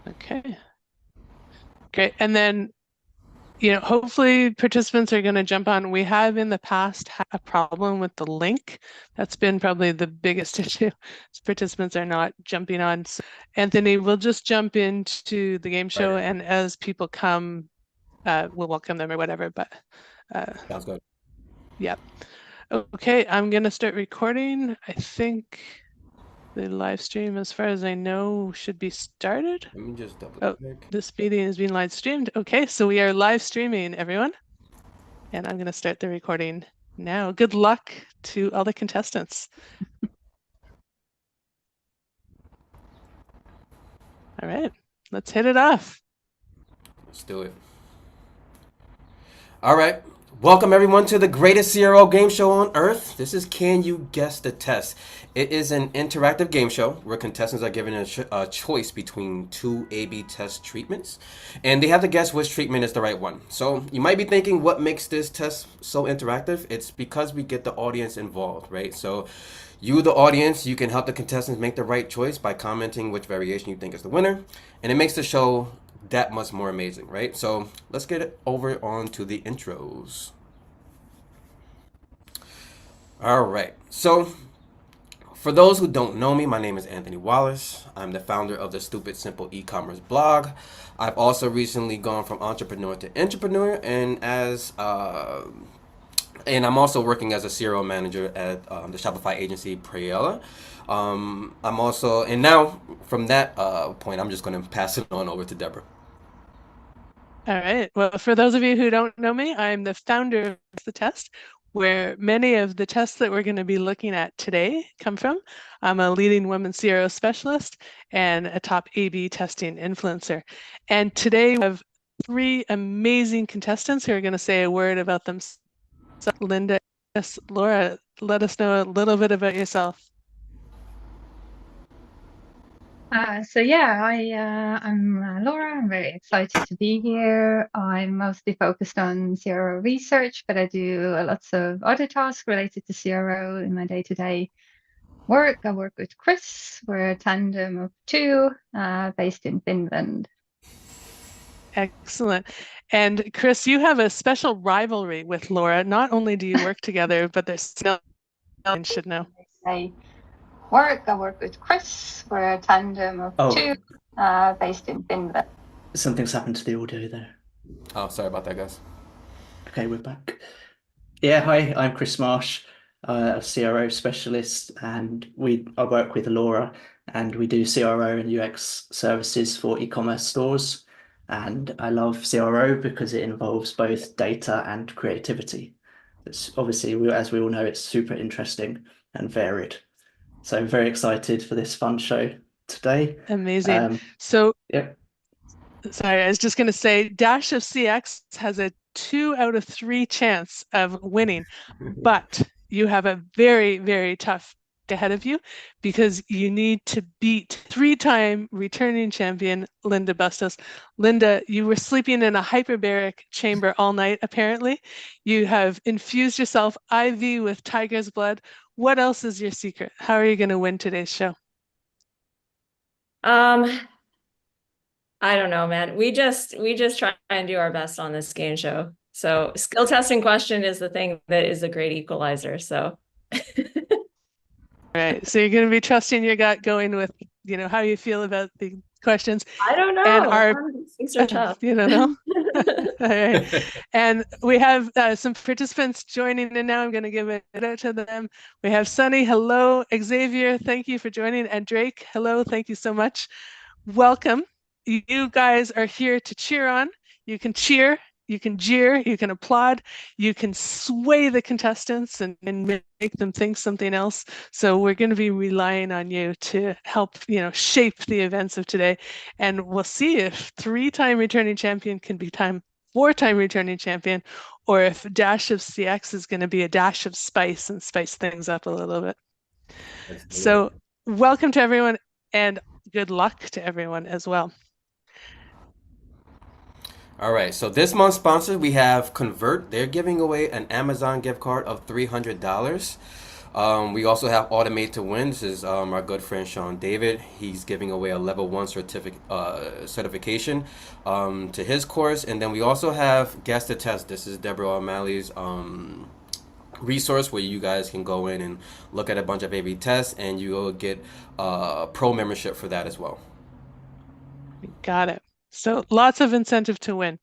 Okay, great. And then, hopefully participants are going to jump on. We have in the past had a problem with the link. That's been probably the biggest issue. Participants are not jumping on. So, Anthony, we'll just jump into the game show, Right. and as people come, we'll welcome them or whatever. But Sounds good. yeah. Okay, I'm going to start recording. I think the live stream, as far as I know, should be started. Let me just double Oh, check. this meeting is being live streamed. Okay, so we are live streaming, everyone. And I'm going to start the recording now. Good luck to all the contestants. All right, let's hit it off. Let's do it. All right. Welcome everyone to the greatest CRO game show on earth. This is Can You Guess the Test? It is an interactive game show where contestants are given a choice between two A/B test treatments, and they have to guess which treatment is the right one. So you might be thinking, what makes this test so interactive? It's because we get the audience involved, right? So you, the audience, you can help the contestants make the right choice by commenting which variation you think is the winner, and it makes the show that much more amazing, right? So let's get it over on to the intros. All right. So for those who don't know me, my name is Anthony Wallace. I'm the founder of the Stupid Simple e-commerce blog. I've also recently gone from entrepreneur to entrepreneur, and I'm also working as a serial manager at the Shopify agency Prayella. I'm also, and now from that point, I'm just going to pass it on over to Deborah. All right. Well, for those of you who don't know me, I'm the founder of The Test, where many of the tests that we're going to be looking at today come from. I'm a leading women CRO specialist and a top A/B testing influencer. And today we have three amazing contestants who are going to say a word about them. So, Linda, yes, Laura, let us know a little bit about yourself. I'm Laura. I'm very excited to be here. I'm mostly focused on CRO research, but I do lots of other tasks related to CRO in my day-to-day work. I work with Chris. We're a tandem of two, based in Finland. Excellent. And Chris, you have a special rivalry with Laura. Not only do you work together, but there's no one should know. I work with Chris. We're a tandem of Oh, two, based in Finland. something's happened to the audio there. Oh, sorry about that, guys. Okay, we're back. Yeah, hi, I'm Chris Marsh, a CRO specialist, and I work with Laura, and we do CRO and UX services for e-commerce stores. And I love CRO because it involves both data and creativity. It's obviously, as we all know, it's super interesting and varied. So I'm very excited for this fun show today. Amazing. So, Yeah. sorry, I was just going to say Dash of CX has a 2 out of 3 chance of winning, but you have a very, very tough ahead of you because you need to beat 3-time returning champion Linda Bustos. Linda, you were sleeping in a hyperbaric chamber all night, apparently. You have infused yourself IV with tiger's blood. What else is your secret? How are you going to win today's show? Um, I don't know, man. We just try and do our best on this game show. So skill testing question is the thing that is a great equalizer. So Right. So you're going to be trusting your gut, going with, how you feel about the questions. I don't And know. our, These things are tough. you don't know. All right. And we have some participants joining in now. I'm going to give it out to them. We have Sunny. Hello. Xavier, thank you for joining. And Drake, hello. Thank you so much. Welcome. You guys are here to cheer on. You can cheer, you can jeer, you can applaud, you can sway the contestants and make them think something else. So we're going to be relying on you to help, shape the events of today. And we'll see if 3-time returning champion can become 4-time returning champion, or if Dash of CX is going to be a dash of spice and spice things up a little bit. So welcome to everyone, and good luck to everyone as well. All right, so this month's sponsor, we have Convert. They're giving away an Amazon gift card of $300. We also have Automate to Win. This is our good friend Sean David. He's giving away a level 1 certification to his course. And then we also have Guess the Test. This is Deborah O'Malley's resource where you guys can go in and look at a bunch of A/B tests, and you will get pro membership for that as well. Got it. So lots of incentive to win.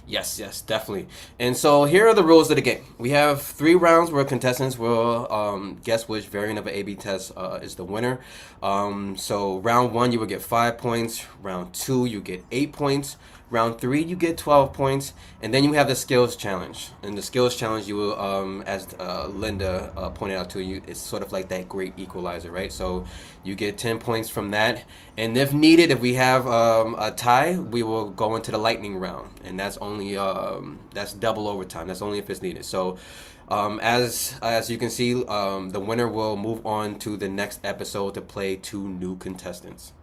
Yes, definitely. And so here are the rules of the game. We have 3 rounds where contestants will guess which variant of an A/B test is the winner. So round 1, you will get 5 points. Round 2, you get 8 points. Round 3, you get 12 points. And then you have the skills challenge. And the skills challenge, you will, as Linda pointed out to you, it's sort of like that great equalizer, right? So you get 10 points from that. And if needed, if we have a tie, we will go into the lightning round. And that's only, that's double overtime. That's only if it's needed. So as you can see, the winner will move on to the next episode to play 2 new contestants.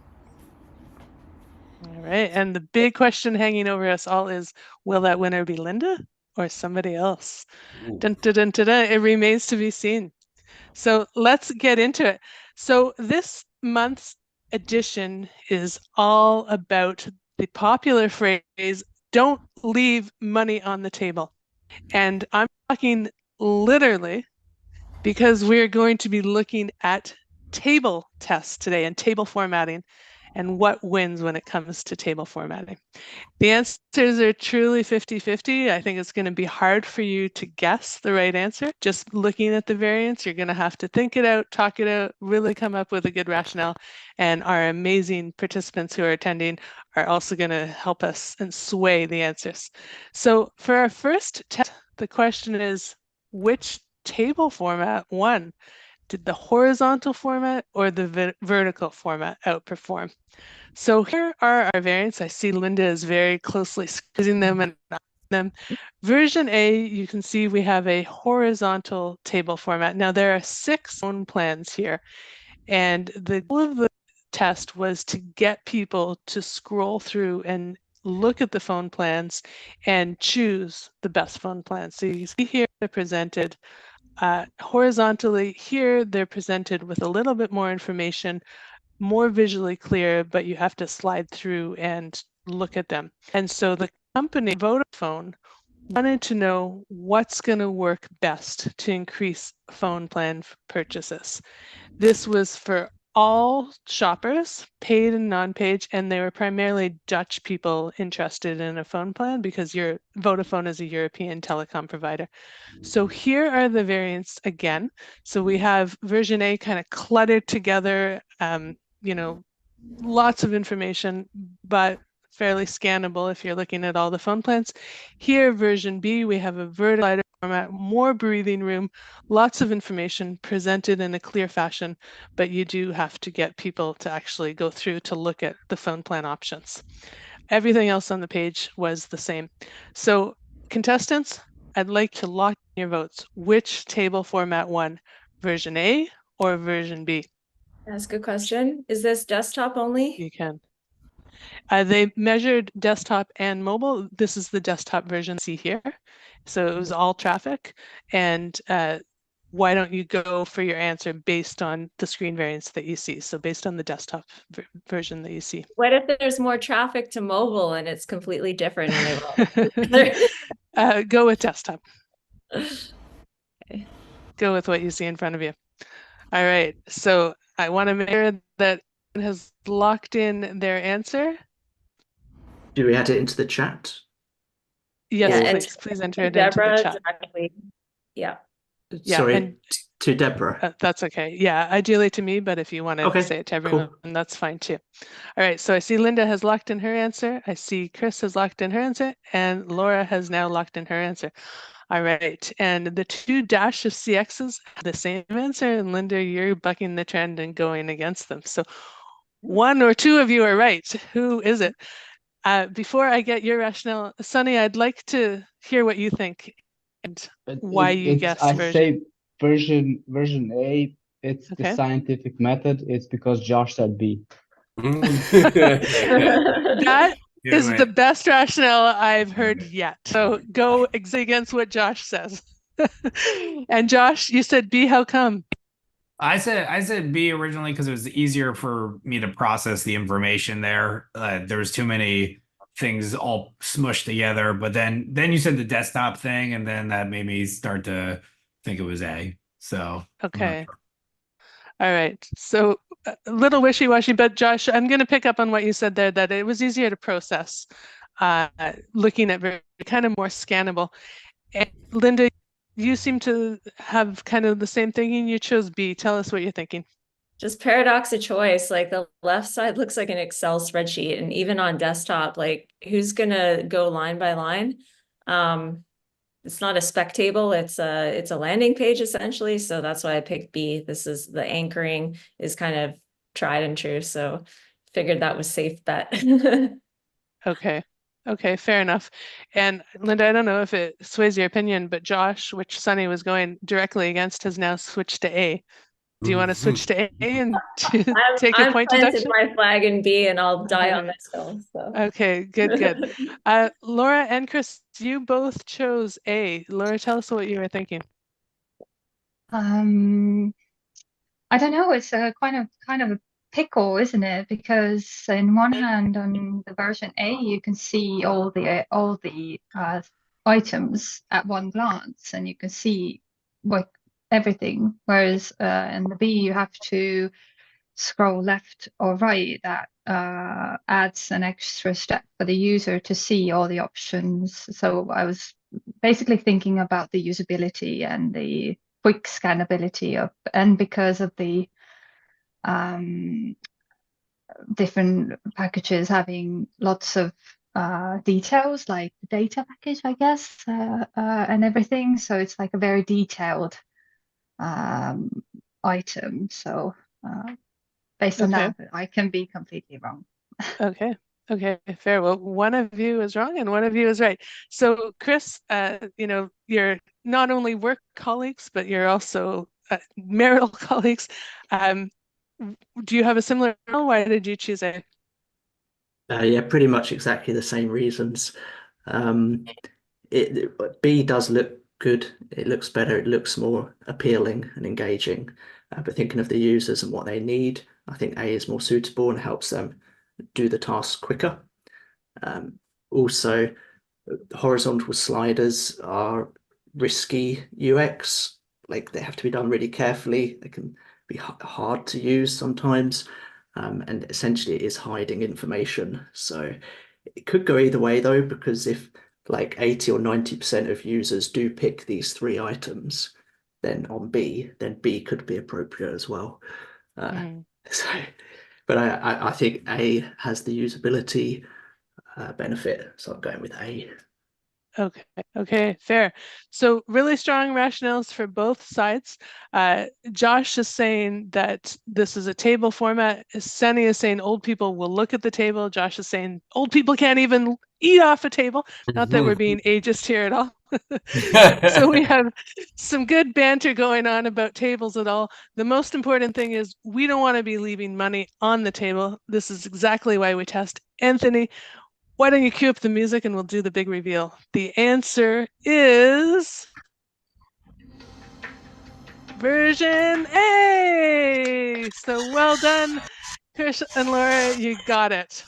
All right. And the big question hanging over us all is, will that winner be Linda or somebody else? Dun, dun, dun, dun, dun. It remains to be seen. So let's get into it. So this month's edition is all about the popular phrase, don't leave money on the table. And I'm talking literally because we're going to be looking at table tests today and table formatting and what wins when it comes to table formatting. The answers are truly 50-50. I think it's going to be hard for you to guess the right answer. Just looking at the variants, you're going to have to think it out, talk it out, really come up with a good rationale. And our amazing participants who are attending are also going to help us and sway the answers. So for our first test, the question is, which table format won? Did the horizontal format or the vertical format outperform? So here are our variants. I see Linda is very closely squeezing them and them. Version A, you can see we have a horizontal table format. Now there are 6 phone plans here, and the goal of the test was to get people to scroll through and look at the phone plans and choose the best phone plan. So you see here they're presented horizontally. Here they're presented with a little bit more information, more visually clear, but you have to slide through and look at them. And so the company Vodafone wanted to know what's going to work best to increase phone plan purchases. This was for all shoppers, paid and non-paid, and they were primarily Dutch people interested in a phone plan because Vodafone is a European telecom provider. So here are the variants again. So we have version A kind of cluttered together, lots of information, but fairly scannable if you're looking at all the phone plans. Here, version B, we have a vertical format, more breathing room, lots of information presented in a clear fashion, but you do have to get people to actually go through to look at the phone plan options. Everything else on the page was the same. So contestants, I'd like to lock in your votes. Which table format won, version A or version B? That's a good question. Is this desktop only? You can. They measured desktop and mobile. This is the desktop version see here. So it was all traffic. And why don't you go for your answer based on the screen variants that you see? So based on the desktop version that you see. What if there's more traffic to mobile and it's completely different? Go with desktop. Okay. Go with what you see in front of you. All right. So I want to make sure that has locked in their answer. Do we add it into the chat? Yes, Yeah, please enter it Deborah into the chat. directly. Yeah. Yeah, Sorry, and to Deborah. that's okay. Yeah, ideally to me, but if you want to Okay, say it to everyone, cool. that's fine too. All right, so I see Linda has locked in her answer. I see Chris has locked in her answer, and Laura has now locked in her answer. All right, and the 2 dash of CXs have the same answer, and Linda, you're bucking the trend and going against them. So 1 or 2 of you are right. Who is it? Before I get your rationale, Sunny, I'd like to hear what you think and why you guessed I version. say version A. It's the Okay. scientific method. It's because Josh said B. That is the best rationale I've heard yet. So go against what Josh says. And Josh, you said B, how come? I said B originally because it was easier for me to process the information there. There was too many things all smushed together. But then you said the desktop thing, and then that made me start to think it was A. So I'm not Okay. sure. All right. So a little wishy-washy, but Josh, I'm going to pick up on what you said there, that it was easier to process, looking at very kind of more scannable. And Linda, you seem to have kind of the same thinking. You chose B. Tell us what you're thinking. Just paradox of choice. Like the left side looks like an Excel spreadsheet, and even on desktop, like who's gonna go line by line? It's not a spec table, it's a landing page essentially. So that's why I picked B. This is the anchoring is kind of tried and true. So figured that was safe bet. Okay. Okay, fair enough. And Linda, I don't know if it sways your opinion, but Josh, which Sunny was going directly against, has now switched to A. Do you want to switch to A and take your point planted deduction? my flag in B and I'll die on this hill. So. Okay, good. Laura and Chris, you both chose A. Laura, tell us what you were thinking. I don't know. It's a kind of a pickle, isn't it? Because in one hand, on the version A, you can see all the items at one glance, and you can see like everything. Whereas in the B, you have to scroll left or right. That adds an extra step for the user to see all the options. So I was basically thinking about the usability and the quick scannability of, and because of the different packages having lots of details, like the data package, I guess, and everything. So it's like a very detailed item. So based on Okay. that, I can be completely wrong. Okay. Okay, fair. Well, one of you is wrong and one of you is right. So, Chris, you're not only work colleagues, but you're also marital colleagues. Do you have a similar? Why did you choose A? Yeah, pretty much exactly the same reasons. B does look good. It looks better. It looks more appealing and engaging. But thinking of the users and what they need, I think A is more suitable and helps them do the task quicker. Also, horizontal sliders are risky UX. Like they have to be done really carefully. They can be hard to use sometimes. And essentially it is hiding information. So it could go either way though, because if like 80 or 90% of users do pick these three items, then on B, then B could be appropriate as well. So, but I think A has the usability benefit, so I'm going with A. Okay, fair. So really strong rationales for both sides. Josh is saying that this is a table format. Sunny is saying old people will look at the table. Josh is saying old people can't even eat off a table. Not that we're being ageist here at all. So we have some good banter going on about tables at all. The most important thing is we don't want to be leaving money on the table. This is exactly why we test. Anthony, why don't you cue up the music and we'll do the big reveal? The answer is version A. So well done, Chris and Laura, you got it.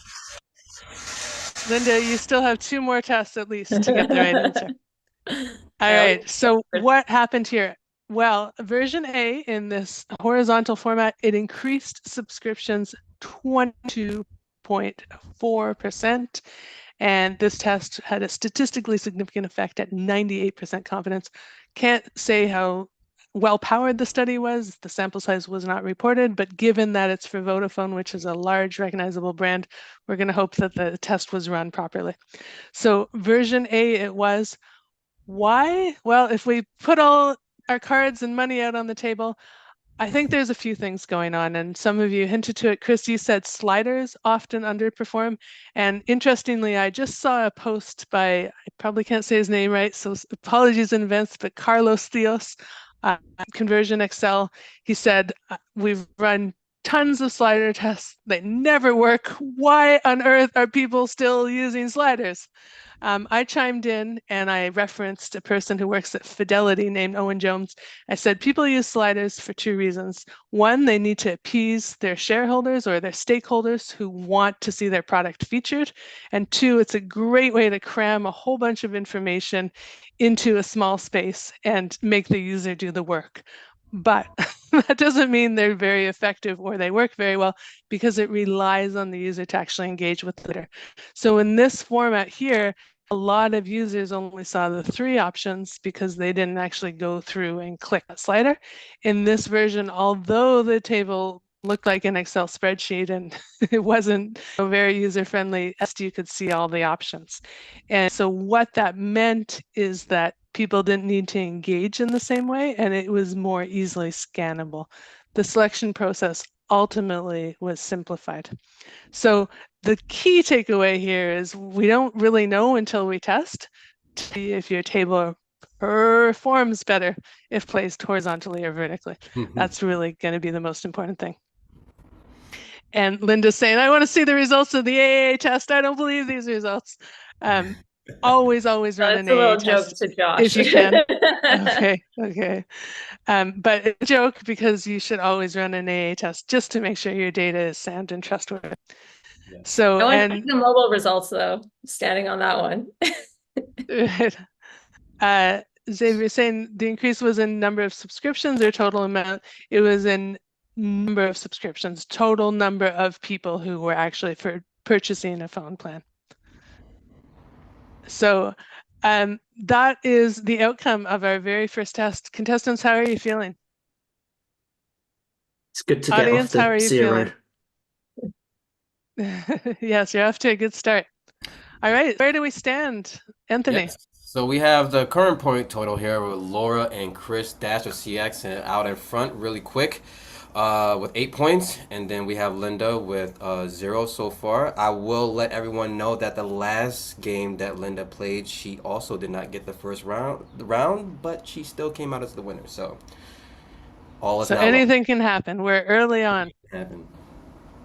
Linda, you still have 2 more tests at least to get the right answer. All right, so what happened here? Well, version A in this horizontal format, it increased subscriptions 22.4%. And this test had a statistically significant effect at 98% confidence. Can't say how well powered the study was. The sample size was not reported, but given that it's for Vodafone, which is a large recognizable brand, we're going to hope that the test was run properly. So version A it was. Why? Well, if we put all our cards and money out on the table, I think there's a few things going on, and some of you hinted to it. Chris, you said sliders often underperform. And interestingly, I just saw a post by, I probably can't say his name right, so apologies in advance, but Carlos Theos, Conversion Excel. He said, we've run tons of slider tests. They never work. Why on earth are people still using sliders? I chimed in and I referenced a person who works at Fidelity named Owen Jones. I said, people use sliders for two reasons. One, they need to appease their shareholders or their stakeholders who want to see their product featured. And two, it's a great way to cram a whole bunch of information into a small space and make the user do the work. But that doesn't mean they're very effective or they work very well, because it relies on the user to actually engage with the leader. So in this format here, a lot of users only saw the 3 options because they didn't actually go through and click that slider. In this version, although the table looked like an Excel spreadsheet and it wasn't very user-friendly, you could see all the options. And so what that meant is that people didn't need to engage in the same way, and it was more easily scannable. The selection process ultimately was simplified. So the key takeaway here is we don't really know until we test to see if your table performs better if placed horizontally or vertically. That's really going to be the most important thing. And Linda's saying, I want to see the results of the AA test. I don't believe these results. Always run an AA test to Josh. if you can. Okay. But it's a joke, because you should always run an AA test just to make sure your data is sound and trustworthy. Yeah. So, no one the mobile results though, standing on that one. Xavier saying the increase was in number of subscriptions or total amount. It was in number of subscriptions, total number of people who were actually purchasing a phone plan. So that is the outcome of our very first test. Contestants, how are you feeling? It's good to get off the 0. Yes, you're off to a good start. All right, where do we stand, Anthony? Yes. So we have the current point total here with Laura and Chris Dash of CX and out in front really quick with 8 points. And then we have Linda with 0 so far. I will let everyone know that the last game that Linda played, she also did not get the first round, but she still came out as the winner. So all is so anything can happen. We're early on.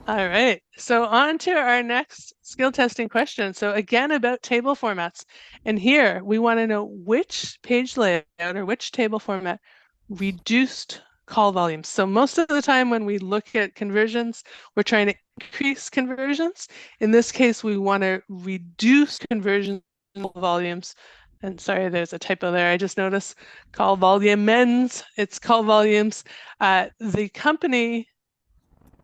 All right, so on to our next skill testing question. So again, about table formats. And here we want to know which page layout or which table format reduced call volumes. So most of the time when we look at conversions, we're trying to increase conversions. In this case, we want to reduce conversion volumes. And sorry, there's a typo there. I just noticed call volumes. It's call volumes. The company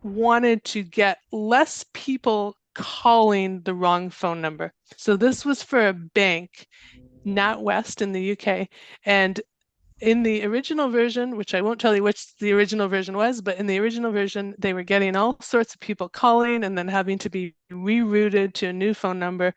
wanted to get less people calling the wrong phone number. So this was for a bank, NatWest in the UK. And in the original version, which I won't tell you which the original version was, but in the original version, they were getting all sorts of people calling and then having to be rerouted to a new phone number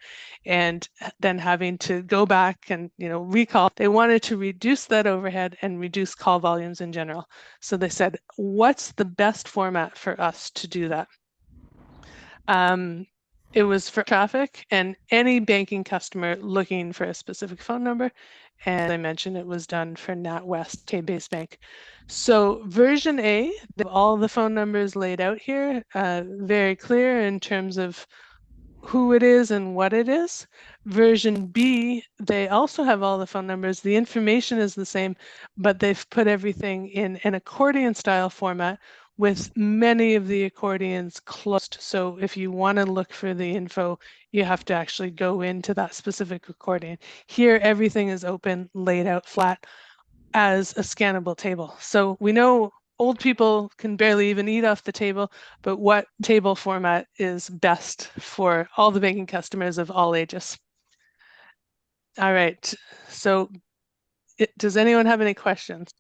and then having to go back and recall. They wanted to reduce that overhead and reduce call volumes in general. So they said, what's the best format for us to do that? It was for traffic and any banking customer looking for a specific phone number. And I mentioned it was done for NatWest, K-based bank. So version A, all the phone numbers laid out here, very clear in terms of who it is and what it is. Version B, they also have all the phone numbers. The information is the same, but they've put everything in an accordion style format with many of the accordions closed. So if you want to look for the info, you have to actually go into that specific accordion. Here, everything is open, laid out flat as a scannable table. So we know old people can barely even eat off the table, but what table format is best for all the banking customers of all ages? All right, so does anyone have any questions?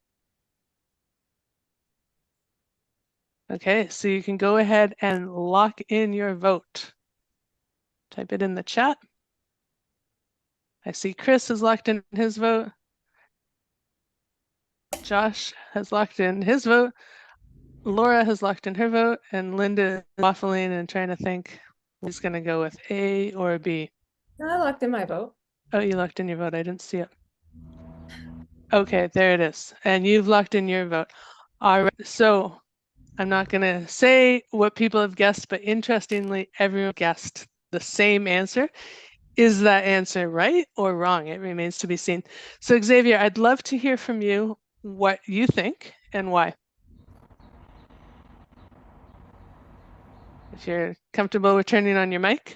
Okay, so you can go ahead and lock in your vote. Type it in the chat. I see Chris has locked in his vote. Josh has locked in his vote. Laura has locked in her vote, and Linda is waffling and trying to think who's going to go with A or B. I locked in my vote. Oh, you locked in your vote. I didn't see it. Okay, there it is. And you've locked in your vote. All right, so I'm not going to say what people have guessed, but interestingly, everyone guessed the same answer. Is that answer right or wrong? It remains to be seen. So Xavier, I'd love to hear from you what you think and why. If you're comfortable with turning on your mic.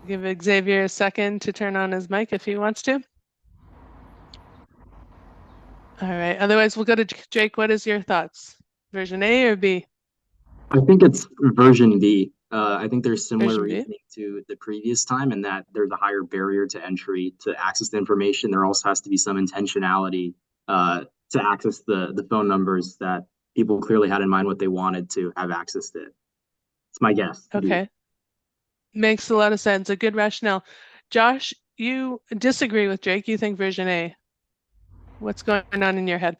Give Xavier a second to turn on his mic if he wants to. All right, otherwise we'll go to Jake. What is your thoughts? Version A or B? I think it's version B. I think there's similar Version B? reasoning to the previous time in that there's a higher barrier to entry to access the information. There also has to be some intentionality to access the phone numbers that people clearly had in mind what they wanted to have access to. It's my guess. B. Okay. Makes a lot of sense. A good rationale. Josh, you disagree with Jake. You think version A. What's going on in your head?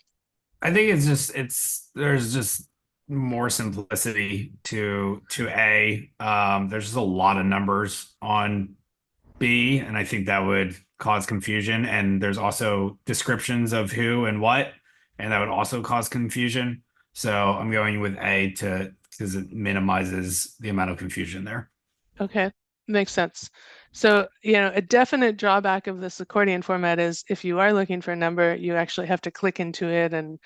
I think there's just more simplicity to A. There's just a lot of numbers on B, and I think that would cause confusion. And there's also descriptions of who and what, and that would also cause confusion. So I'm going with A because it minimizes the amount of confusion there. Okay, makes sense. So, a definite drawback of this accordion format is if you are looking for a number, you actually have to click into it and,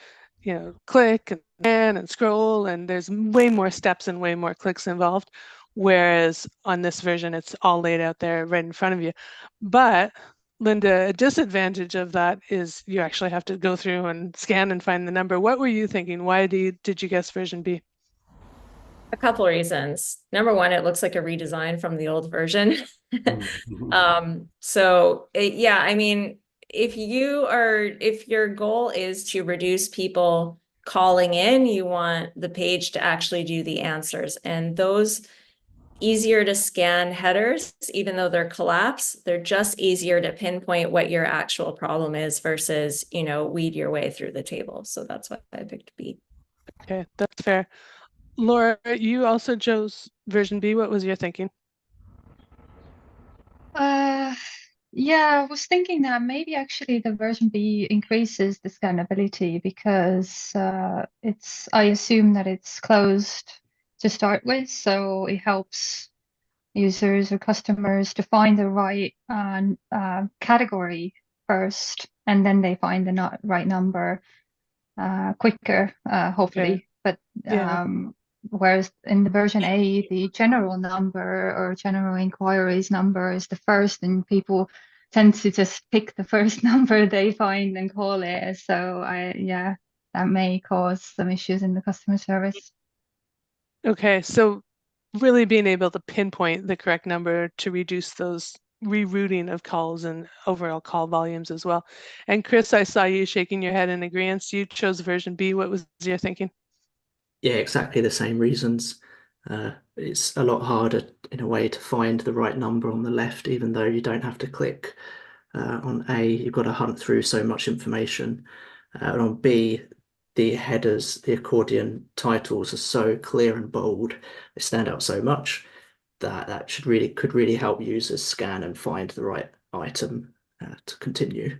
click and scroll, and there's way more steps and way more clicks involved. Whereas on this version, it's all laid out there right in front of you. But Linda, a disadvantage of that is you actually have to go through and scan and find the number. What were you thinking? Why did you guess version B? A couple of reasons. Number one, it looks like a redesign from the old version. Yeah, I mean, if your goal is to reduce people calling in, you want the page to actually do the answers, and those easier to scan headers, even though they're collapsed, they're just easier to pinpoint what your actual problem is versus, weed your way through the table. So that's why I picked B. Okay, that's fair. Laura, you also chose version B. What was your thinking? Yeah, I was thinking that maybe actually the version B increases the scannability because I assume that it's closed to start with, so it helps users or customers to find the right category first, and then they find the right number quicker, hopefully. Okay. But Yeah. Whereas in the version A, the general number or general inquiries number is the first, and people tend to just pick the first number they find and call it. So that may cause some issues in the customer service. Okay, so really being able to pinpoint the correct number to reduce those rerouting of calls and overall call volumes as well. And Chris, I saw you shaking your head in agreement. You chose version B. What was your thinking? Yeah, exactly the same reasons. It's a lot harder in a way to find the right number on the left, even though you don't have to click on A. You've got to hunt through so much information. And on B, the headers, the accordion titles are so clear and bold. They stand out so much that could really help users scan and find the right item to continue.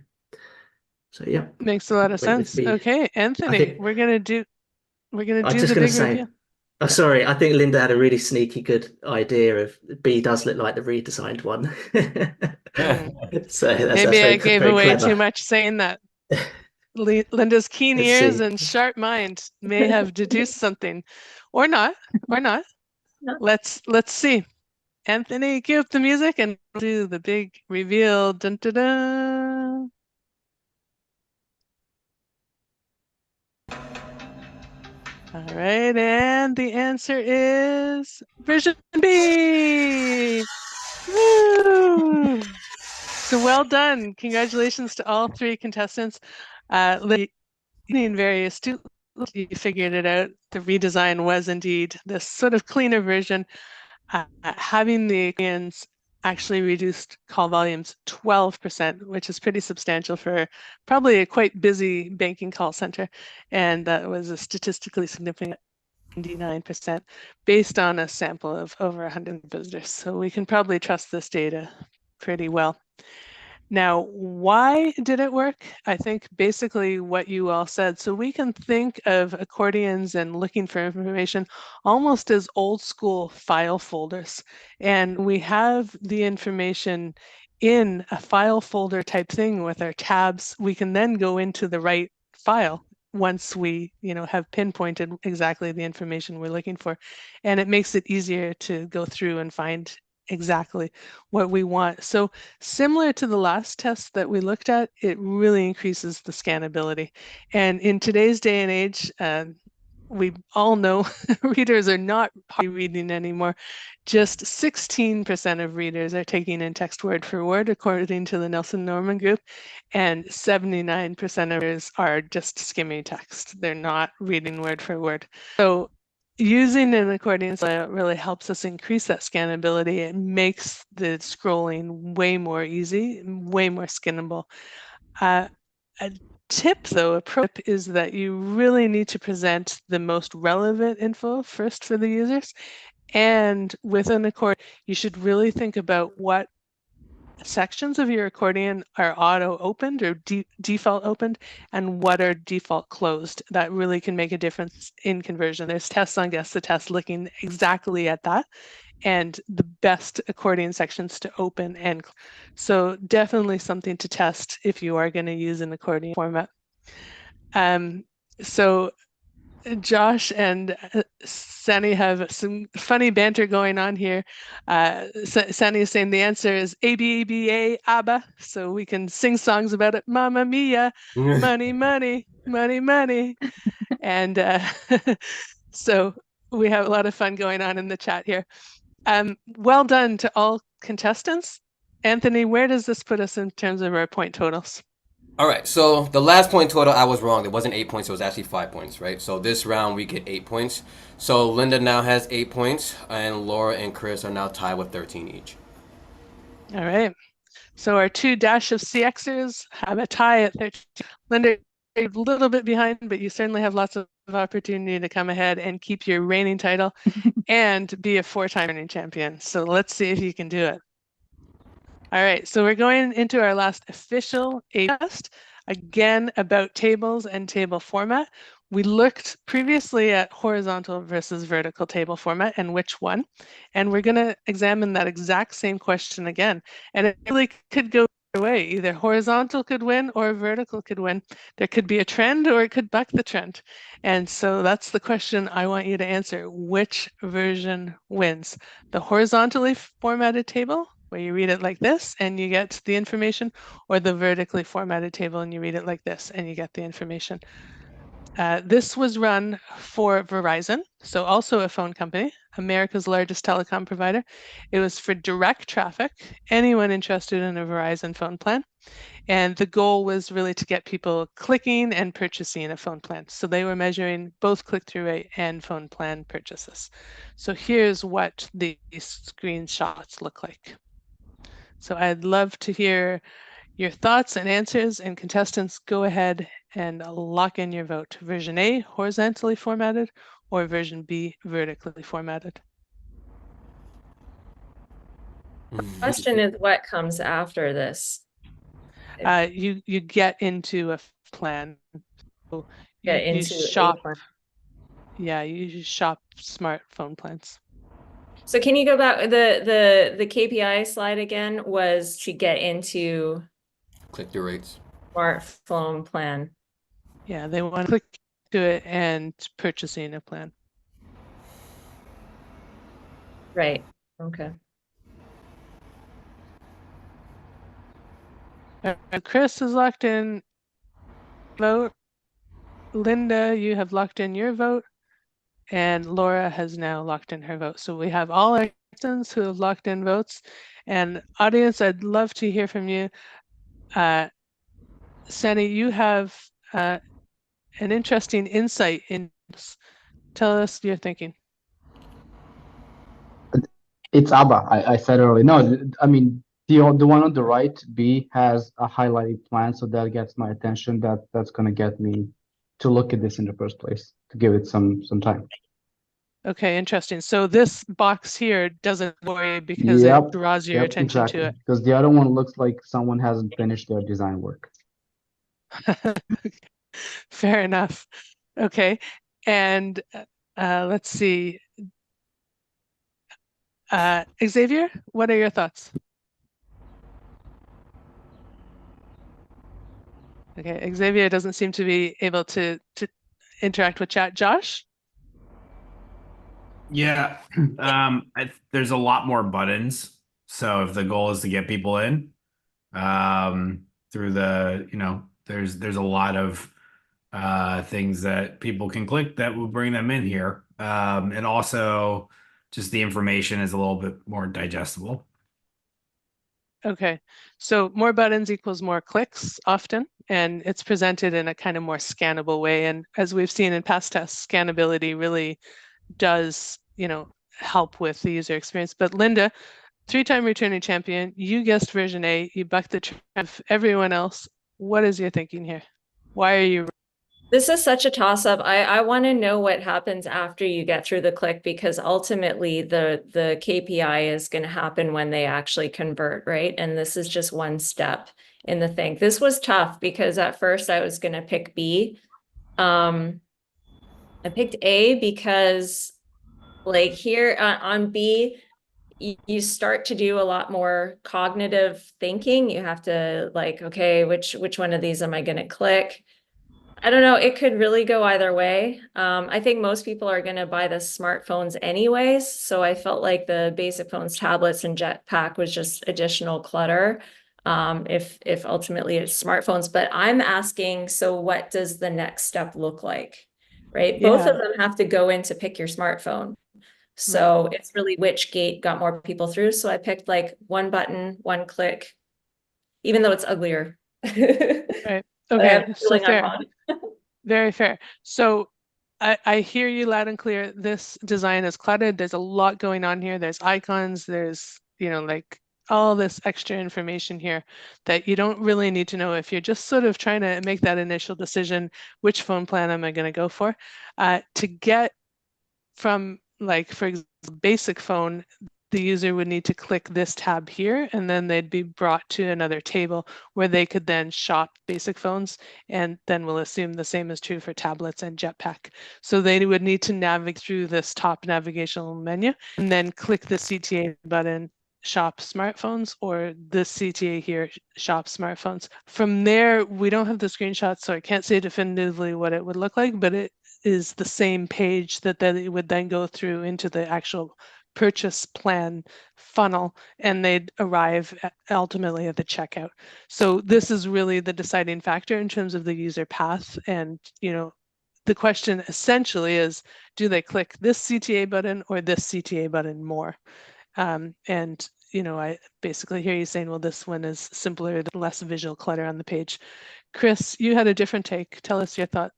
So yeah, makes a lot of sense. Okay, Anthony, we're gonna do the big review. Oh, sorry, I think Linda had a really sneaky good idea of B does look like the redesigned one. So maybe I gave away too much saying that. Linda's keen ears and sharp mind may have deduced something, or not. No. Let's see. Anthony, cue up the music and do the big reveal. Dun, dun, dun. All right, and the answer is version B. Woo! So well done. Congratulations to all three contestants. Very astute, you figured it out. The redesign was indeed this sort of cleaner version. Having the accordions actually reduced call volumes 12%, which is pretty substantial for probably a quite busy banking call center. And that was a statistically significant 99% based on a sample of over 100 visitors. So we can probably trust this data pretty well. Now, why did it work? I think basically what you all said. So we can think of accordions and looking for information almost as old school file folders. And we have the information in a file folder type thing with our tabs. We can then go into the right file once we, have pinpointed exactly the information we're looking for. And it makes it easier to go through and find exactly what we want. So similar to the last test that we looked at, it really increases the scannability. And in today's day and age, we all know readers are not reading anymore. Just 16% of readers are taking in text word for word, according to the Nelson Norman Group, and 79% of readers are just skimming text. They're not reading word for word. So using an accordion layout really helps us increase that scannability. It makes the scrolling way more easy, way more skinnable. A tip, though, a pro tip is that you really need to present the most relevant info first for the users. And with an accordion, you should really think about what sections of your accordion are auto opened or default opened and what are default closed. That really can make a difference in conversion. There's tests on Guess the Test looking exactly at that and the best accordion sections to open and so definitely something to test if you are going to use an accordion format. So Josh and Sunny have some funny banter going on here. Sunny is saying the answer is A-B-A-B-A, ABBA. So we can sing songs about it. Mamma mia, money, money, money, money. And so we have a lot of fun going on in the chat here. Well done to all contestants. Anthony, where does this put us in terms of our point totals? All right, so the last point total, I was wrong. It wasn't 8 points, it was actually 5 points, right? So this round we get 8 points. So Linda now has 8 points, and Laura and Chris are now tied with 13 each. All right. So our two Dash of CXers have a tie at 13. Linda, you're a little bit behind, but you certainly have lots of opportunity to come ahead and keep your reigning title and be a 4-time reigning champion. So let's see if you can do it. All right, so we're going into our last official test, again about tables and table format. We looked previously at horizontal versus vertical table format and which one, and we're going to examine that exact same question again. And it really could go either way. Either horizontal could win or vertical could win. There could be a trend or it could buck the trend. And so that's the question I want you to answer. Which version wins? The horizontally formatted table, where you read it like this and you get the information, or the vertically formatted table and you read it like this and you get the information. This was run for Verizon, so also a phone company, America's largest telecom provider. It was for direct traffic, anyone interested in a Verizon phone plan. And the goal was really to get people clicking and purchasing a phone plan. So they were measuring both click-through rate and phone plan purchases. So here's what these screenshots look like. So I'd love to hear your thoughts and answers, and contestants, go ahead and lock in your vote. Version A, horizontally formatted, or version B, vertically formatted. The question is what comes after this? You get into a plan. So you shop. Yeah, you shop smartphone plans. So can you go back? The KPI slide again was to get into click-through rates. Smartphone plan. Yeah, they want to click to it and purchasing a plan. Right. Okay. Chris is locked in vote. Linda, you have locked in your vote. And Laura has now locked in her vote. So we have all our contestants who have locked in votes. And audience, I'd love to hear from you. Sunny, you have an interesting insight in this. Tell us your thinking. It's ABBA. I said earlier. No, I mean the one on the right, B, has a highlighted plan, so that gets my attention. That's gonna get me to look at this in the first place, to give it some time. Okay, interesting. So this box here doesn't worry because Yep, it draws your yep, attention exactly. to it. Because the other one looks like someone hasn't finished their design work. Fair enough. Okay, and let's see. Xavier, what are your thoughts? Okay, Xavier doesn't seem to be able to interact with chat. Josh? Yeah, there's a lot more buttons. So if the goal is to get people in, through the, there's a lot of things that people can click that will bring them in here. And also just the information is a little bit more digestible. Okay, so more buttons equals more clicks often, and it's presented in a kind of more scannable way. And as we've seen in past tests, scannability really does, help with the user experience. But Linda, 3-time returning champion, you guessed version A, you bucked the trend of everyone else. What is your thinking here? Why are you? This is such a toss-up. I want to know what happens after you get through the click, because ultimately the KPI is going to happen when they actually convert, right? And this is just one step in the thing. This was tough because at first I was going to pick B. I picked A because like here on B, you start to do a lot more cognitive thinking. You have to like, okay, which one of these am I going to click? I don't know. It could really go either way. I think most people are going to buy the smartphones anyways. So I felt like the basic phones, tablets, and Jetpack was just additional clutter. If ultimately it's smartphones, but I'm asking, so what does the next step look like? Right? Both of them have to go in to pick your smartphone. So it's really which gate got more people through. So I picked like one button, one click, even though it's uglier. Right. Okay, so fair. Very fair. So I hear you loud and clear. This design is cluttered. There's a lot going on here. There's icons. There's, like all this extra information here that you don't really need to know if you're just sort of trying to make that initial decision, which phone plan am I going to go for? To get from, like, for example, basic phone, the user would need to click this tab here, and then they'd be brought to another table where they could then shop basic phones, and then we'll assume the same is true for tablets and Jetpack. So they would need to navigate through this top navigational menu and then click the CTA button, shop smartphones, or this CTA here, shop smartphones. From there, we don't have the screenshots, so I can't say definitively what it would look like, but it is the same page that they would then go through into the actual purchase plan funnel, and they'd arrive ultimately at the checkout. So this is really the deciding factor in terms of the user path. And, the question essentially is, do they click this CTA button or this CTA button more? And, I basically hear you saying, well, this one is simpler, less visual clutter on the page. Chris, you had a different take. Tell us your thought.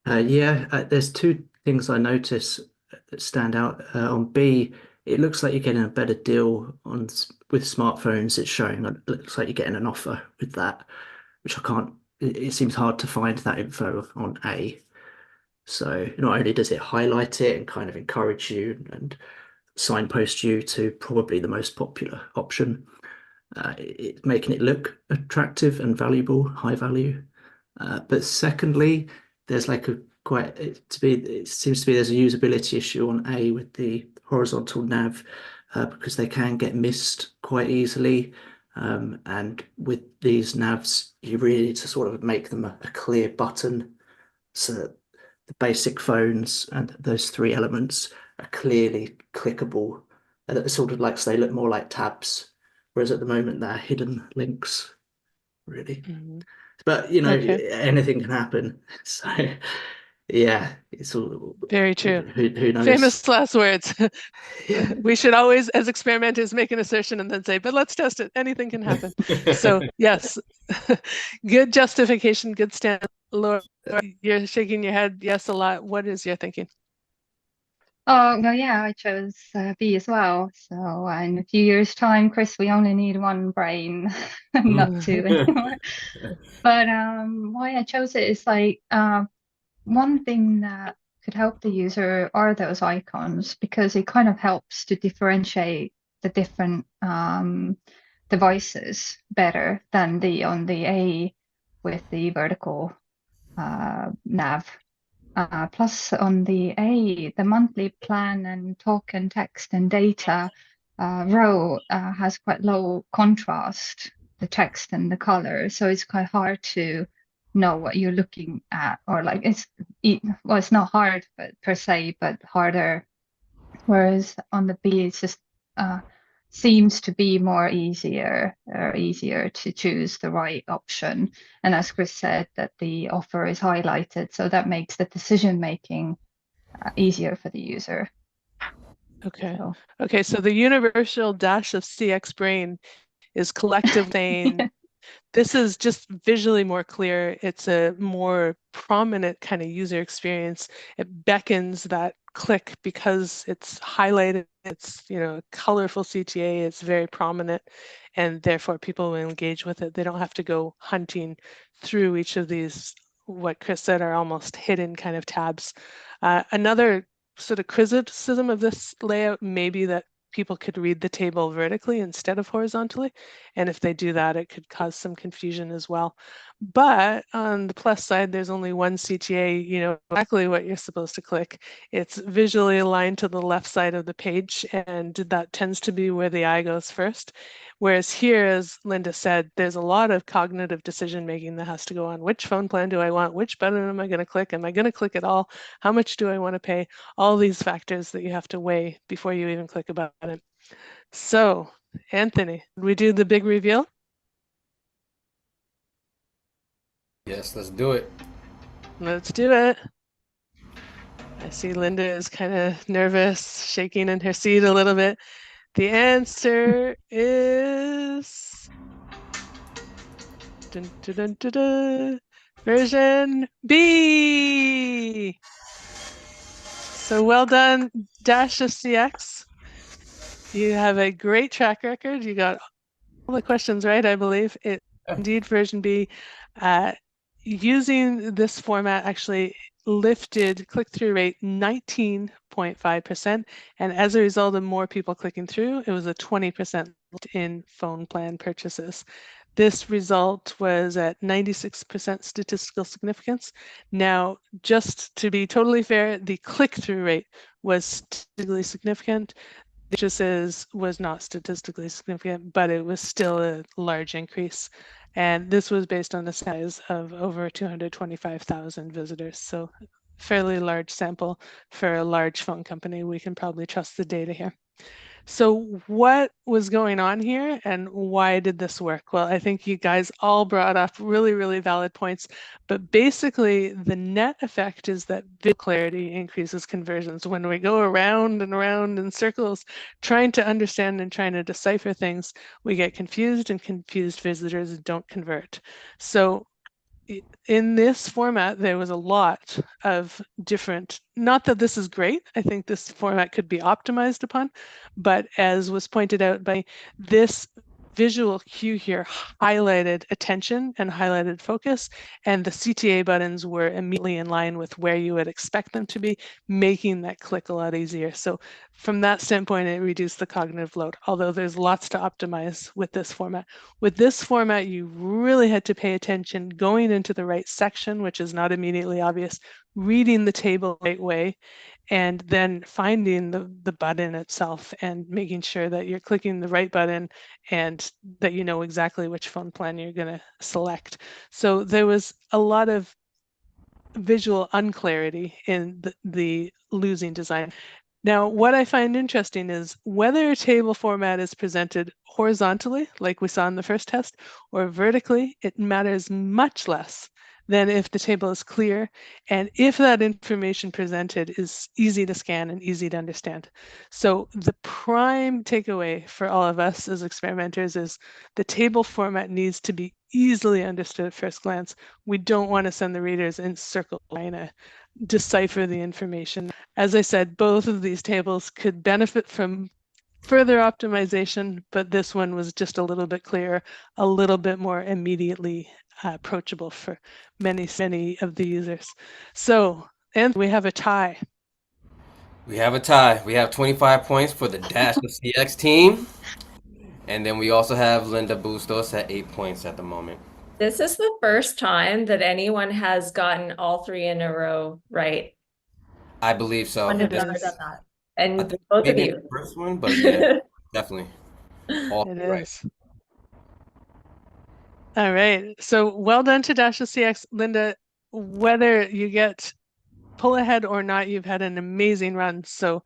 There's two things I notice that stand out. On B, it looks like you're getting a better deal with smartphones. It's showing, it looks like you're getting an offer with that, which I can't, it seems hard to find that info on A. So not only does it highlight it and kind of encourage you and signpost you to probably the most popular option, it's making it look attractive and valuable, high value. But secondly, there's like it seems to be there's a usability issue on A with the horizontal nav, because they can get missed quite easily. And with these navs, you really need to sort of make them a clear button so that the basic phones and those three elements are clearly clickable. Sort of like, so they look more like tabs, whereas at the moment they're hidden links, really. But anything can happen. So yeah, it's all very true. Who knows? Famous last words. We should always, as experimenters, make an assertion and then say, but let's test it. Anything can happen. So yes, good justification, good stand. Laura, you're shaking your head yes a lot. What is your thinking? Oh, well, yeah, I chose B as well. So in a few years' time, Chris, we only need one brain, not two anymore. But why I chose it is like one thing that could help the user are those icons, because it kind of helps to differentiate the different devices better than on the A with the vertical nav. Plus on the A, the monthly plan and talk and text and data row has quite low contrast, the text and the color. So it's quite hard to know what you're looking at, or like it's not hard but per se, but harder. Whereas on the B, it's just seems to be easier to choose the right option. And as Chris said, that the offer is highlighted, so that makes the decision making easier for the user. Okay. So, Okay, so the universal dash of CX Brain is collectively saying this is just visually more clear. It's a more prominent kind of user experience. It beckons that click because it's highlighted. It's, you know, colorful CTA. It's very prominent, and therefore people will engage with it. They don't have to go hunting through each of these, what Chris said, are almost hidden kind of tabs. Another sort of criticism of this layout may be that people could read the table vertically instead of horizontally. And if they do that, it could cause some confusion as well. But on the plus side, there's only one CTA, you know exactly what you're supposed to click. It's visually aligned to the left side of the page, and that tends to be where the eye goes first. Whereas here, as Linda said, there's a lot of cognitive decision making that has to go on. Which phone plan do I want? Which button am I going to click? Am I going to click it all? How much do I want to pay? All these factors that you have to weigh before you even click a button. So, Anthony, did we do the big reveal? Yes, let's do it. Let's do it. I see Linda is kind of nervous, shaking in her seat a little bit. The answer is dun, dun, dun, dun, dun, version B. So well done, Dash of CX. You have a great track record. You got all the questions right, I believe. It indeed version B. Using this format actually lifted click-through rate 19.5%, and as a result of more people clicking through, it was a 20% in phone plan purchases. This result was at 96% statistical significance. Now, just to be totally fair, the click-through rate was statistically significant. The purchases was not statistically significant, but it was still a large increase. And this was based on a size of over 225,000 visitors. So fairly large sample for a large phone company. We can probably trust the data here. So what was going on here and why did this work? Well, I think you guys all brought up really, really valid points, but basically the net effect is that visual clarity increases conversions. When we go around and around in circles, trying to understand and trying to decipher things, we get confused, and confused visitors don't convert. So in this format, there was a lot of different, not that this is great, I think this format could be optimized upon, but as was pointed out by this visual cue here highlighted attention and highlighted focus, and the CTA buttons were immediately in line with where you would expect them to be, making that click a lot easier. So from that standpoint, it reduced the cognitive load, although there's lots to optimize with this format. With this format, you really had to pay attention going into the right section, which is not immediately obvious, reading the table the right way, and then finding the button itself and making sure that you're clicking the right button and that you know exactly which phone plan you're going to select. So there was a lot of visual unclarity in the losing design. Now, what I find interesting is whether a table format is presented horizontally, like we saw in the first test, or vertically, it matters much less than if the table is clear and if that information presented is easy to scan and easy to understand. So the prime takeaway for all of us as experimenters is the table format needs to be easily understood at first glance. We don't want to send the readers in circles trying to decipher the information. As I said, both of these tables could benefit from further optimization, but this one was just a little bit clearer, a little bit more immediately approachable for many of the users. So And we have a tie. We have a tie. We have 25 points for the Dash of CX team. And then we also have Linda Bustos at 8 points at the moment. This is the first time that anyone has gotten all three in a row right. I believe so. One has It never is. done that. I And think both of maybe you. the first one, but yeah, definitely. All It right. is. All right. So well done to Dash of CX. Linda, whether you get pull ahead or not, you've had an amazing run. So,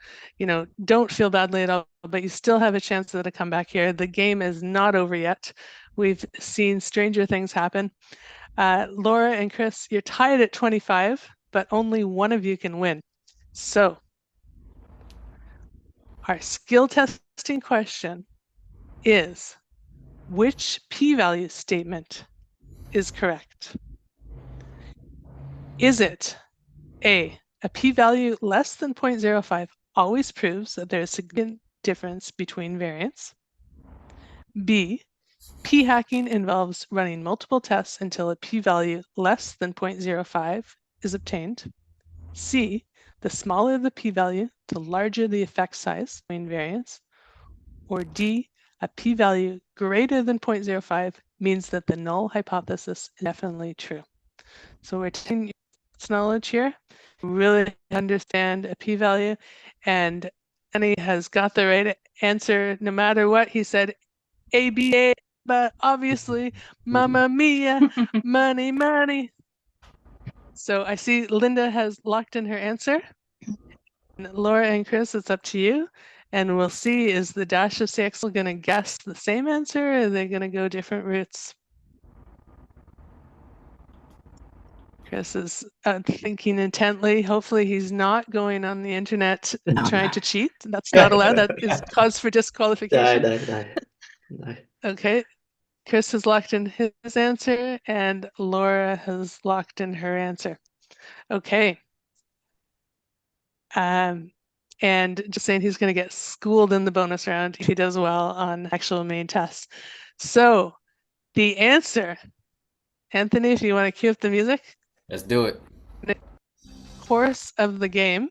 don't feel badly at all, but you still have a chance to come back here. The game is not over yet. We've seen stranger things happen. Laura and Chris, you're tied at 25, but only one of you can win. So our skill testing question is, which p-value statement is correct? Is it A, p-value less than 0.05 always proves that there's a significant difference between variants? B, p-hacking involves running multiple tests until a p-value less than 0.05 is obtained? C, the smaller the p-value, the larger the effect size between variants? Or D, a p-value greater than 0.05 means that the null hypothesis is definitely true. So we're taking knowledge here, really understand a p-value, and Annie has got the right answer no matter what. He said ABA, but obviously, Mamma Mia, money, money. So I see Linda has locked in her answer. Laura and Chris, it's up to you. And we'll see, is the Dash of CX going to guess the same answer, or are they going to go different routes? Chris is thinking intently. Hopefully he's not going on the internet trying to cheat. That's not allowed. That is cause for disqualification. No. Okay. Chris has locked in his answer and Laura has locked in her answer. Okay. And just saying he's going to get schooled in the bonus round if he does well on actual main tests. So the answer, Anthony, if you want to cue up the music. Let's do it. Course of the game.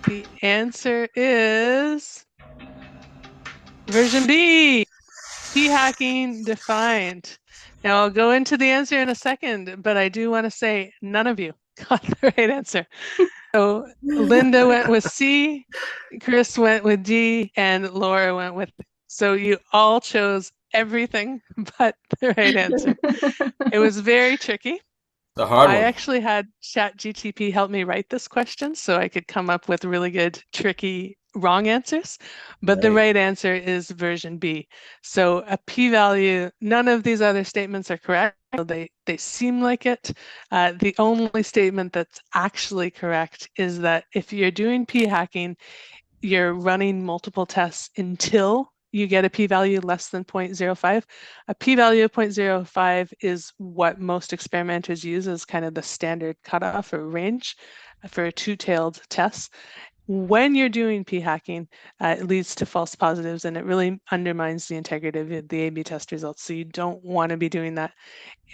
The answer is version B, p-hacking defined. Now I'll go into the answer in a second, but I do want to say none of you got the right answer. So Linda went with C, Chris went with D, and Laura went with B. So you all chose everything but the right answer. It was very tricky. The hard one. I actually had ChatGTP help me write this question so I could come up with really good, tricky, wrong answers. But the right answer is version B. So a p-value, none of these other statements are correct. They seem like it. The only statement that's actually correct is that if you're doing p-hacking, you're running multiple tests until you get a p-value less than 0.05. A p-value of 0.05 is what most experimenters use as kind of the standard cutoff or range for a two-tailed test. When you're doing p-hacking, it leads to false positives and it really undermines the integrity of the A/B test results. So you don't want to be doing that.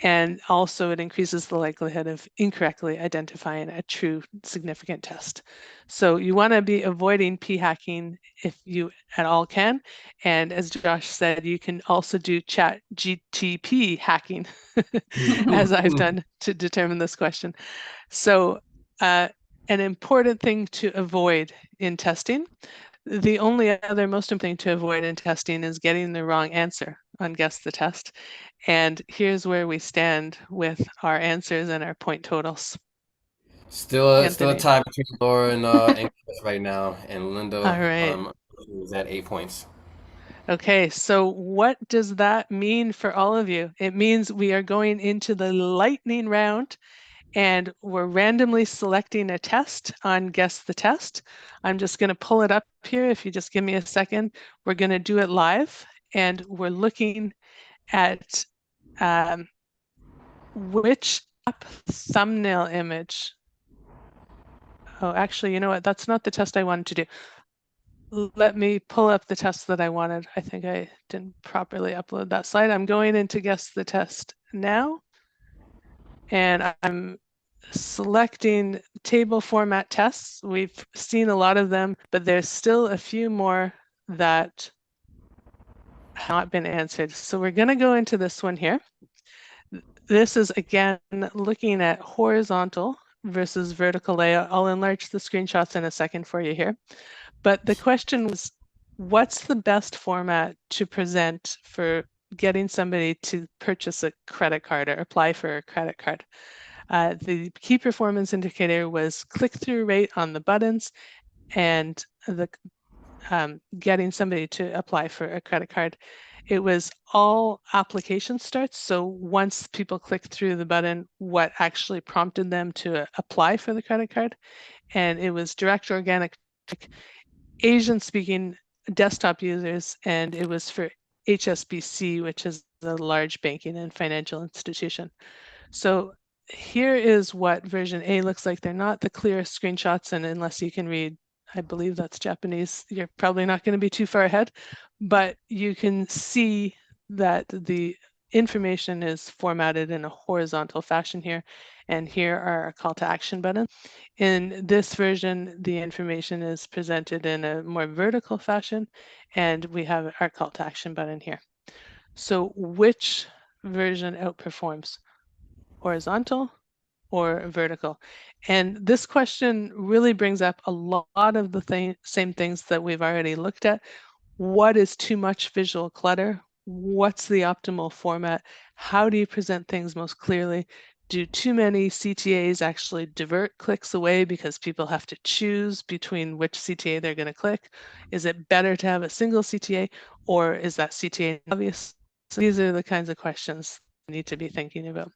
And also it increases the likelihood of incorrectly identifying a true significant test. So you want to be avoiding p-hacking if you at all can. And as Josh said, you can also do ChatGTP hacking as I've done to determine this question. So an important thing to avoid in testing, the only other most important thing to avoid in testing is getting the wrong answer on Guess the Test. And here's where we stand with our answers and our point totals. Still a tie between Laura and Chris right now, and Linda All right. is at 8 points. Okay, so what does that mean for all of you? It means we are going into the lightning round and we're randomly selecting a test on Guess the Test. I'm just going to pull it up here. If you just give me a second, we're going to do it live and we're looking at which thumbnail image. Oh, actually, you know what? That's not the test I wanted to do. Let me pull up the test that I wanted. I think I didn't properly upload that slide. I'm going into Guess the Test now. And I'm selecting table format tests. We've seen a lot of them, but there's still a few more that have not been answered. So we're going to go into this one here. This is again looking at horizontal versus vertical layout. I'll enlarge the screenshots in a second for you here. But the question was, what's the best format to present for getting somebody to purchase a credit card or apply for a credit card? The key performance indicator was click-through rate on the buttons and the getting somebody to apply for a credit card. It was all application starts. So once people click through the button, what actually prompted them to apply for the credit card. And it was direct organic Asian speaking desktop users, and it was for HSBC, which is the large banking and financial institution. So here is what version A looks like. They're not the clearest screenshots, and unless you can read, I believe that's Japanese, you're probably not going to be too far ahead, but you can see that the information is formatted in a horizontal fashion here, and here are our call to action buttons. In this version, the information is presented in a more vertical fashion, and we have our call to action button here. So which version outperforms, horizontal or vertical? And this question really brings up a lot of the same things that we've already looked at. What is too much visual clutter? What's the optimal format? How do you present things most clearly? Do too many CTAs actually divert clicks away because people have to choose between which CTA they're going to click? Is it better to have a single CTA, or is that CTA obvious? So these are the kinds of questions you need to be thinking about.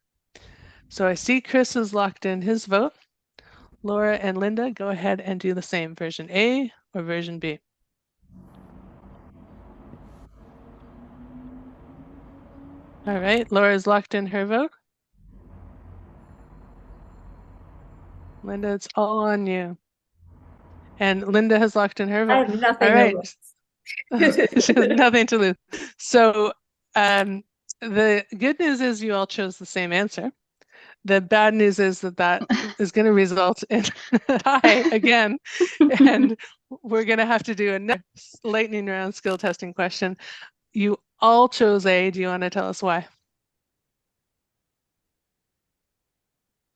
So I see Chris has locked in his vote. Laura and Linda, go ahead and do the same. Version A or version B? All right, Laura's locked in her vote. Linda, it's all on you. And Linda has locked in her vote. I have nothing All right. to lose. She has nothing to lose. So the good news is you all chose the same answer. The bad news is that is going to result in a tie again. And we're going to have to do a lightning round skill testing question. You all chose A. Do you want to tell us why?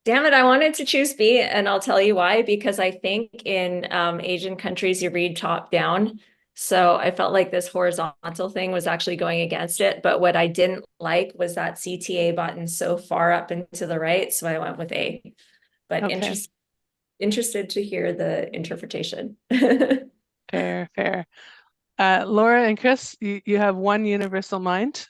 Damn it, I wanted to choose B, and I'll tell you why. Because I think in Asian countries you read top down. So I felt like this horizontal thing was actually going against it. But what I didn't like was that CTA button so far up and to the right. So I went with A. But Okay. Interested to hear the interpretation. Fair. Laura and Chris, you have one universal mind.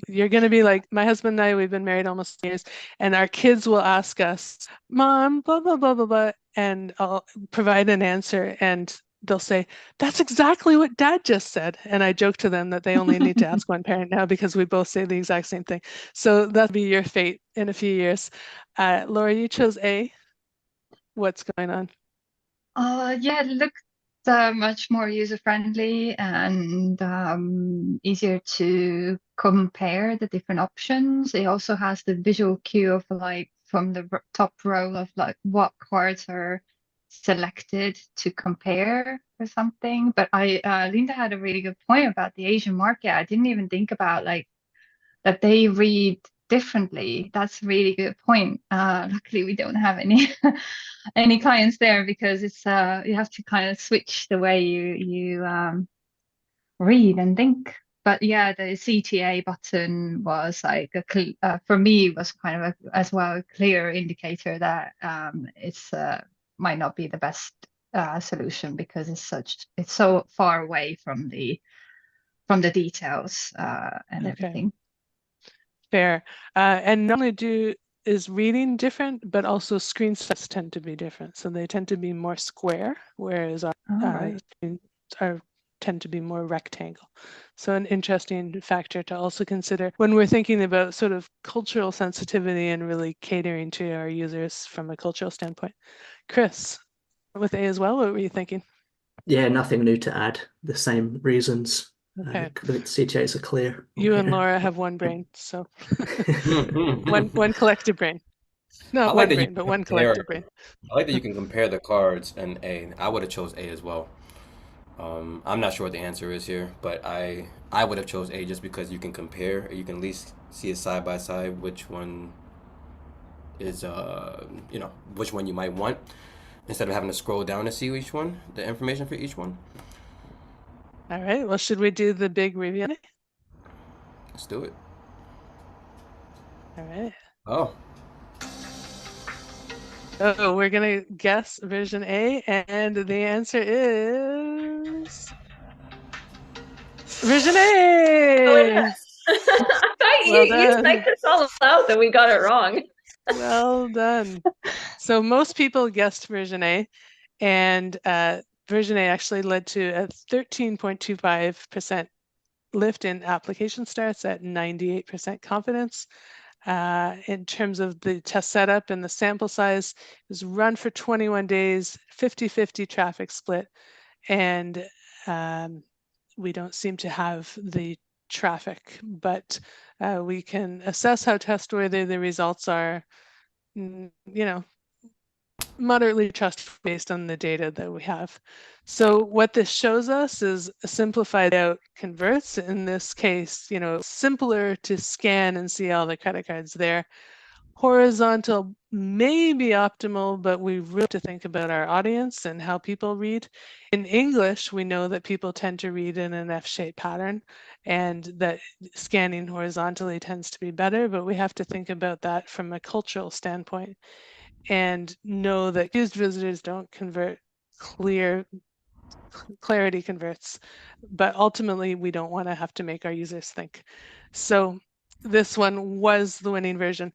You're going to be like my husband and I. We've been married almost 10 years, and our kids will ask us, "Mom, blah blah blah blah blah," and I'll provide an answer, and they'll say, "That's exactly what Dad just said." And I joke to them that they only need to ask one parent now because we both say the exact same thing. So that'll be your fate in a few years. Laura, you chose A. What's going on? Yeah, it looked much more user-friendly and easier to compare the different options. It also has the visual cue of like from the top row of like what cards are selected to compare or something. But Linda had a really good point about the Asian market. I didn't even think about like that they read differently. That's a really good point. Luckily we don't have any any clients there because it's you have to kind of switch the way you read and think. But yeah, the CTA button was like for me was kind of as well a clear indicator that it's might not be the best solution because it's so far away from the details and everything. Fair. And not only is reading different, but also screen size tend to be different. So they tend to be more square, whereas our tend to be more rectangle. So an interesting factor to also consider when we're thinking about sort of cultural sensitivity and really catering to our users from a cultural standpoint. Chris, with A as well, what were you thinking? Yeah, nothing new to add. The same reasons. Okay. The CTAs are clear. You and Laura have one brain, so one collective brain. Not I like one that you brain, but one compare. collective brain. I like that you can compare the cards and A. I would have chose A as well. I'm not sure what the answer is here, but I would have chose A just because you can compare. You can at least see it side by side which one is which one you might want instead of having to scroll down to see each one, the information for each one. All right. Well, should we do the big review? Let's do it. All right. Oh, Oh, we're gonna guess version A, and the answer is version Oh, it A. is. I thought Well you done. psyched us all out that we got it wrong. Well done. So most people guessed version A, and version A actually led to a 13.25% lift in application starts at 98% confidence. In terms of the test setup and the sample size, it was run for 21 days, 50-50 traffic split, and we don't seem to have the traffic, but we can assess how trustworthy the results are, moderately trustworthy based on the data that we have. So what this shows us is a simplified out converts. In this case, simpler to scan and see all the credit cards there. Horizontal may be optimal, but we really have to think about our audience and how people read. In English, we know that people tend to read in an F-shaped pattern and that scanning horizontally tends to be better, but we have to think about that from a cultural standpoint and know that used visitors don't convert clarity converts, but ultimately we don't want to have to make our users think. So this one was the winning version.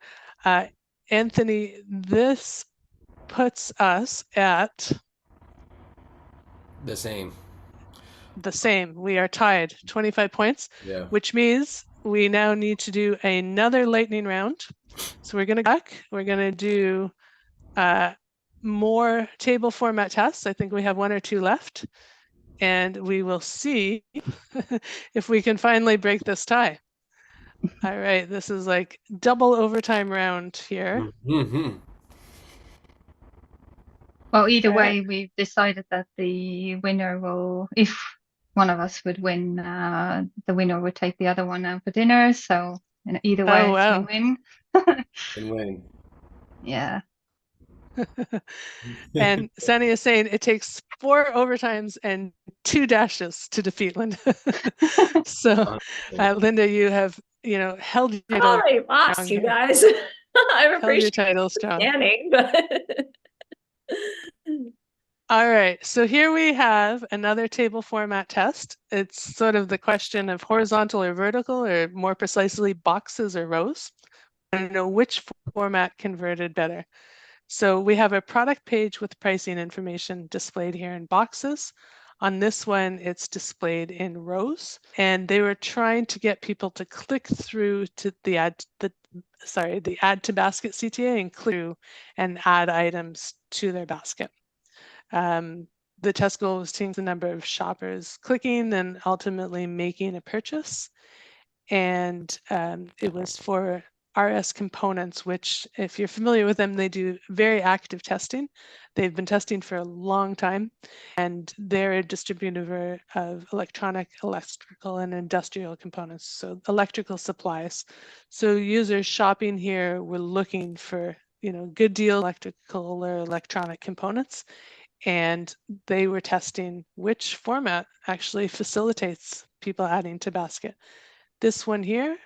Anthony, this puts us at the same. the same. We are tied, 25 points, Yeah. which means we now need to do another lightning round. So we're going to do more table format tests. I think we have one or two left, and we will see if we can finally break this tie. All right, this is like double overtime round here. Mm-hmm. Well, either All right. way, we've decided that the winner will, if one of us would win, the winner would take the other one out for dinner. So either way, Oh, wow. it's win-win. Win-win. Yeah. And Sunny is saying it takes 4 overtimes and 2 dashes to defeat Linda. So, Linda, you have, held your I title already lost, strong you here. guys. I Held your appreciate title strong. scanning, but All right, so here we have another table format test. It's sort of the question of horizontal or vertical, or more precisely, boxes or rows. I don't know which format converted better. So we have a product page with pricing information displayed here in boxes. On this one, it's displayed in rows, and they were trying to get people to click through to the add to basket CTA and click and add items to their basket. The test goal was to increase the number of shoppers clicking and ultimately making a purchase. And it was for RS Components, which, if you're familiar with them, they do very active testing. They've been testing for a long time, and they're a distributor of electronic, electrical, and industrial components, so electrical supplies. So users shopping here were looking for, good deal electrical or electronic components, and they were testing which format actually facilitates people adding to basket. This one here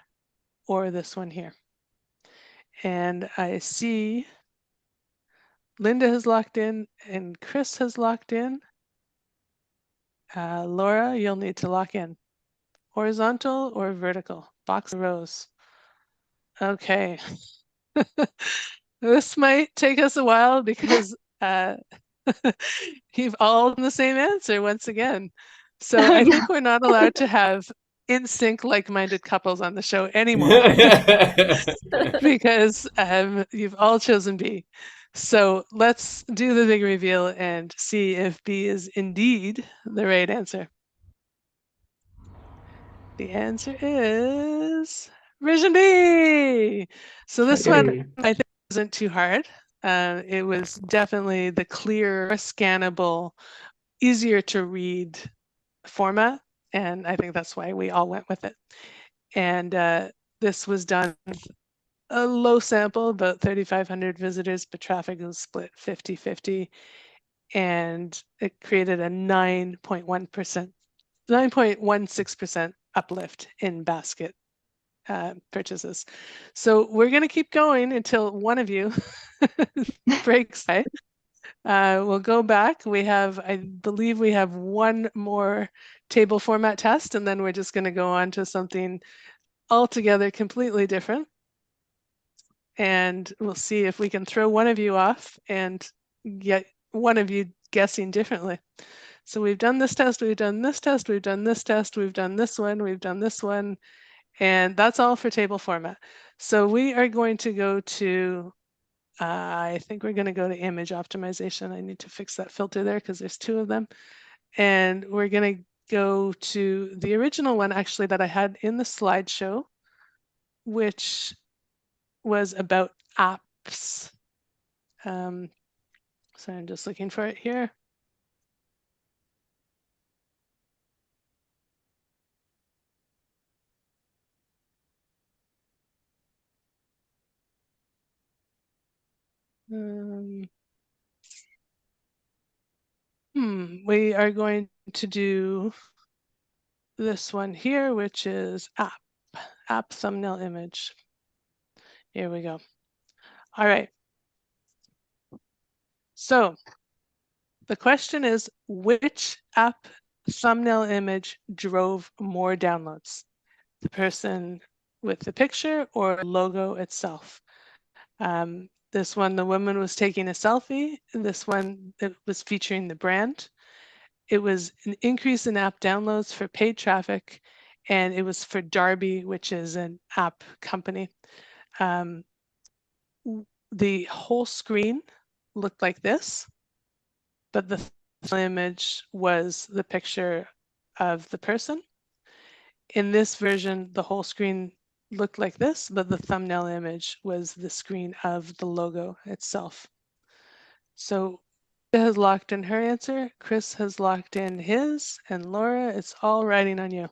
or this one here. And I see Linda has locked in and Chris has locked in. Laura, you'll need to lock in. Horizontal or vertical? Box or rows? Okay. This might take us a while because you've all done the same answer once again. So I think we're not allowed to have in sync like-minded couples on the show anymore because you've all chosen B. So let's do the big reveal and see if B is indeed the right answer. The answer is version B. So this one, I think, wasn't too hard. It was definitely the clear, scannable, easier to read format. And I think that's why we all went with it. And this was done a low sample, about 3,500 visitors, but traffic was split 50-50. And it created a 9.1%, 9.16% uplift in basket purchases. So we're going to keep going until one of you breaks by. We'll go back. We have, I believe we have one more table format test, and then we're just going to go on to something altogether completely different. And we'll see if we can throw one of you off and get one of you guessing differently. So we've done this test, we've done this test, we've done this test, we've done this one, we've done this one, and that's all for table format. So we are going to go to, I think we're going to go to image optimization. I need to fix that filter there because there's two of them. And we're going to go to the original one actually that I had in the slideshow, which was about apps. So I'm just looking for it here. We are going to do this one here, which is app thumbnail image. Here we go. All right. So the question is, which app thumbnail image drove more downloads? The person with the picture or logo itself? This one, the woman was taking a selfie. This one, it was featuring the brand. It was an increase in app downloads for paid traffic, and it was for Darby, which is an app company. The whole screen looked like this, but the image was the picture of the person. In this version, the whole screen looked like this, but the thumbnail image was the screen of the logo itself. So Lisa has locked in her answer, Chris has locked in his, and Laura, it's all riding on you.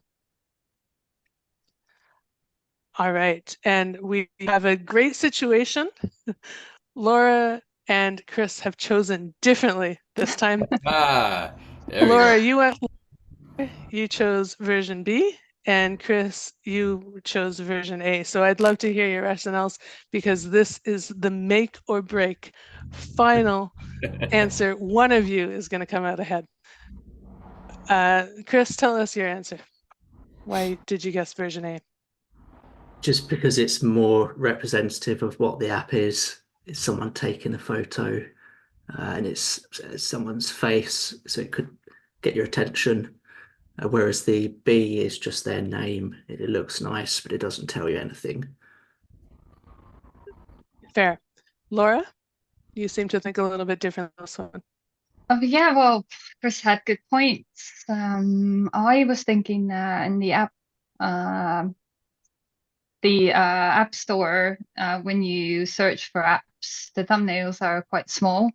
All right, and we have a great situation. Laura and Chris have chosen differently this time. There Laura, we you chose version B, and Chris, you chose version A. So I'd love to hear your rationales because this is the make or break final answer. One of you is going to come out ahead. Chris, tell us your answer. Why did you guess version A? Just because it's more representative of what the app is. It's someone taking a photo and it's someone's face, so it could get your attention. Whereas the B is just their name. It looks nice, but it doesn't tell you anything. Fair. Laura, you seem to think a little bit different on this one. Oh, yeah, well, Chris had good points. I was thinking in the App Store, when you search for apps, the thumbnails are quite small,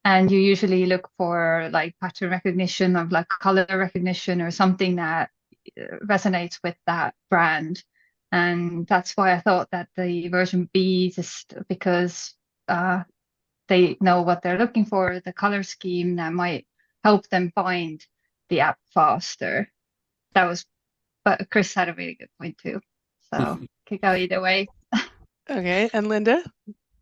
and you usually look for like pattern recognition of like color recognition or something that resonates with that brand. And that's why I thought that the version B, just because they know what they're looking for, the color scheme that might help them find the app faster. But Chris had a really good point too. So could go either way. Okay, and Linda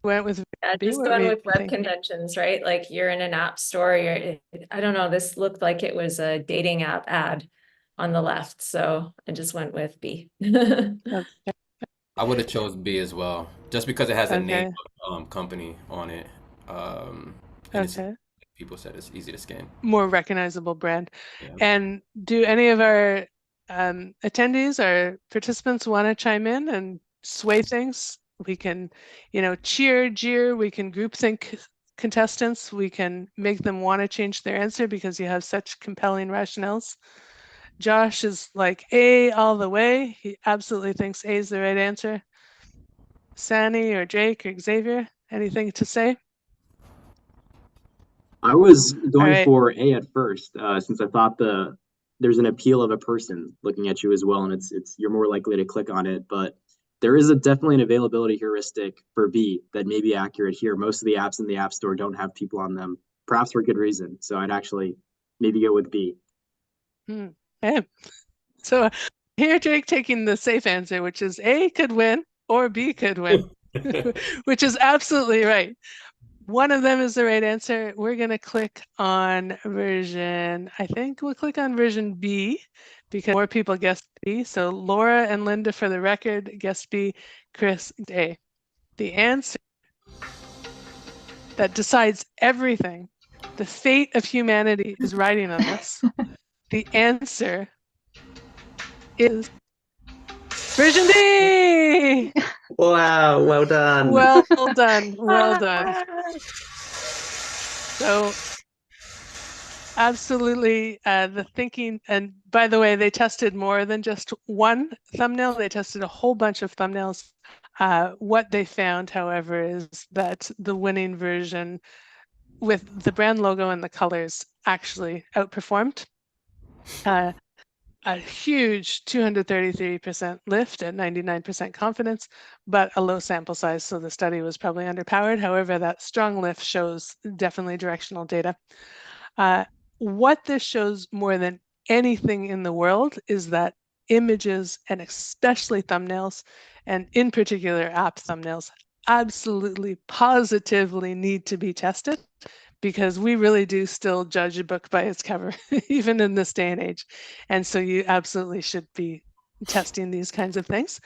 went with B. Just going with web conventions, right? Like you're in an app store, I don't know, this looked like it was a dating app ad on the left, so I just went with B. I would have chose B as well, just because it has a name of company on it. And people said it's easy to scan. More recognizable brand. Yeah. And do any of our attendees or participants want to chime in and sway things? We can, cheer, jeer, we can groupthink contestants, we can make them want to change their answer because you have such compelling rationales. Josh is like A all the way. He absolutely thinks A is the right answer. Sani or Jake or Xavier? anything to say? I was going right. for A at first, since I thought there's an appeal of a person looking at you as well, and it's you're more likely to click on it. But there is definitely an availability heuristic for B that may be accurate here. Most of the apps in the App Store don't have people on them, perhaps for good reason. So I'd actually maybe go with B. Okay. So here, Drake taking the safe answer, which is A could win or B could win, which is absolutely right. One of them is the right answer. We're going to click on version, I think we'll click on version B because more people guessed B. So Laura and Linda, for the record, guessed B, Chris, A. The answer that decides everything, the fate of humanity is riding on this. The answer is version B. Wow, well done. Well done. Well done. So absolutely the thinking, and by the way, they tested more than just one thumbnail. They tested a whole bunch of thumbnails. What they found, however, is that the winning version with the brand logo and the colors actually outperformed. A huge 233% lift at 99% confidence, but a low sample size, so the study was probably underpowered. However, that strong lift shows definitely directional data. What this shows more than anything in the world is that images, and especially thumbnails, and in particular app thumbnails, absolutely positively need to be tested, because we really do still judge a book by its cover, even in this day and age. And so you absolutely should be testing these kinds of things.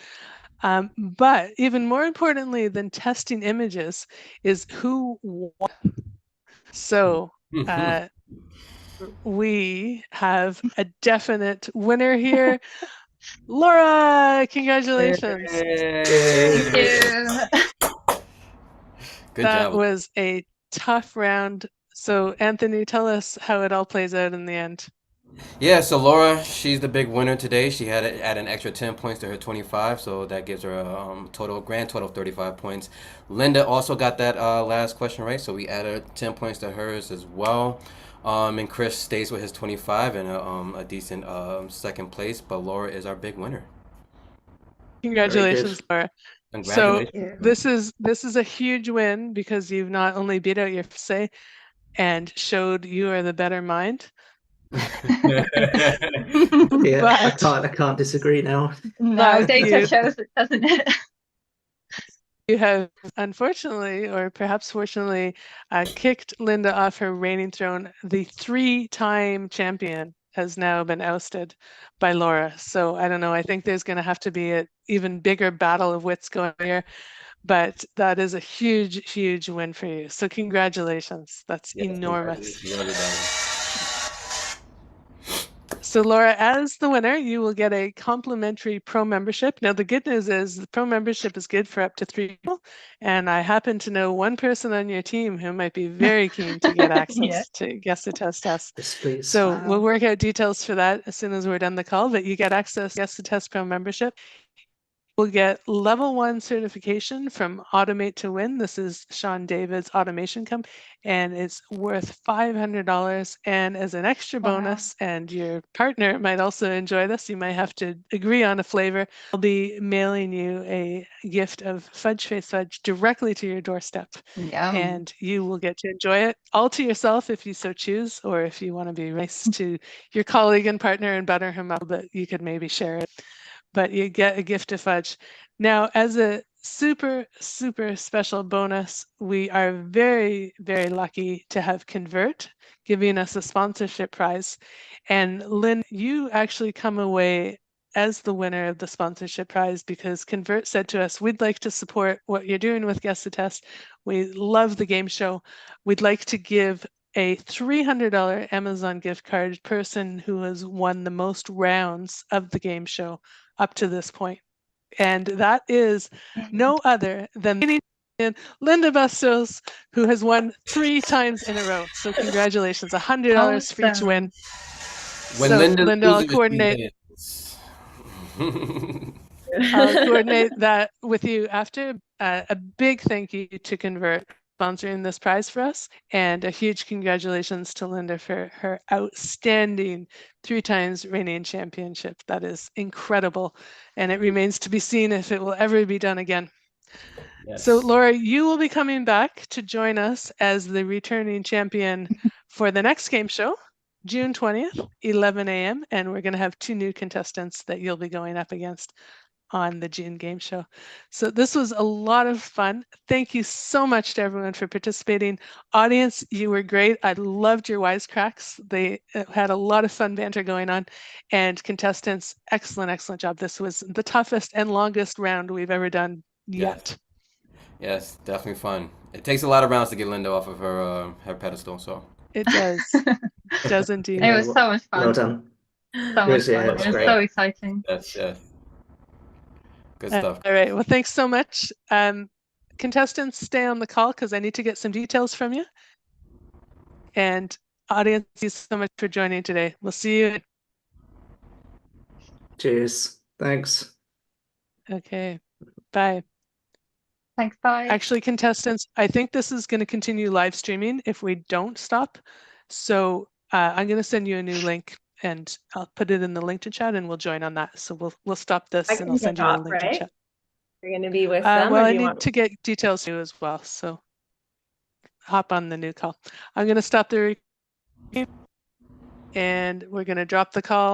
But even more importantly than testing images is who won. So we have a definite winner here. Laura, congratulations. Thank you. Good That job. was a tough round. So Anthony, tell us how it all plays out in the end. Yeah, so Laura, she's the big winner today. She had to add an extra 10 points to her 25, so that gives her a grand total of 35 points. Linda also got that last question right, so we added 10 points to hers as well. And Chris stays with his 25 and a decent second place, but Laura is our big winner. Congratulations, Laura. Congratulations. So this is a huge win because you've not only beat out your say and showed you are the better mind. Yeah, But- I can't disagree now. No, data shows it, doesn't it? You have, unfortunately, or perhaps fortunately, kicked Linda off her reigning throne. The 3-time champion has now been ousted by Laura. So I don't know. I think there's going to have to be an even bigger battle of wits going here. But that is a huge, huge win for you. So congratulations. That's enormous. Well done. So Laura, as the winner, you will get a complimentary pro membership. Now, the good news is the pro membership is good for up to 3 people. And I happen to know one person on your team who might be very keen to get access to Guess the Test test. Yes, please. So we'll work out details for that as soon as we're done the call, but you get access to Guess the Test pro membership. We'll get level 1 certification from Automate to Win. This is Sean David's automation company, and it's worth $500. And as an extra bonus, and your partner might also enjoy this, you might have to agree on a flavor. I'll be mailing you a gift of Fudge Face Fudge directly to your doorstep. Yum. And you will get to enjoy it all to yourself if you so choose, or if you want to be nice to your colleague and partner and butter him up, but you could maybe share it. But you get a gift of fudge. Now, as a super, super special bonus, we are very, very lucky to have Convert giving us a sponsorship prize. And Lynn, you actually come away as the winner of the sponsorship prize because Convert said to us, we'd like to support what you're doing with Guess the Test. We love the game show. We'd like to give a $300 Amazon gift card person who has won the most rounds of the game show up to this point. And that is no other than Linda Bastos, who has won 3 times in a row. So congratulations, $100 for each win. When So Linda Linda, I'll loses, she coordinate. wins. I'll coordinate that with you after. a big thank you to Convert sponsoring this prize for us, and a huge congratulations to Linda for her outstanding 3 times reigning championship. That is incredible, and it remains to be seen if it will ever be done again. So Yes. Laura, you will be coming back to join us as the returning champion for the next game show, June 20th, 11 a.m. And we're going to have 2 new contestants that you'll be going up against on the June game show. So this was a lot of fun. Thank you so much to everyone for participating. Audience, you were great. I loved your wisecracks. They had a lot of fun banter going on. And contestants, excellent, excellent job. This was the toughest and longest round we've ever done yet. Yes, definitely fun. It takes a lot of rounds to get Linda off of her pedestal. So It does. It does indeed. It was so much fun. Well done. So much Yeah, fun. that's It was great. so exciting. yes. Good stuff. All right. Well, thanks so much. Contestants, stay on the call because I need to get some details from you. And audience, thank you so much for joining today. We'll see you. Cheers. Thanks. Okay. Bye. Thanks, bye. Actually, contestants, I think this is going to continue live streaming if we don't stop. So I'm going to send you a new link, and I'll put it in the LinkedIn chat, and we'll join on that. So we'll stop this, I and can I'll send you a drop, LinkedIn right? chat. You're going to be with them, Well, or I do you need want? to get details too as well. So hop on the new call. I'm going to stop the recording, and we're going to drop the call.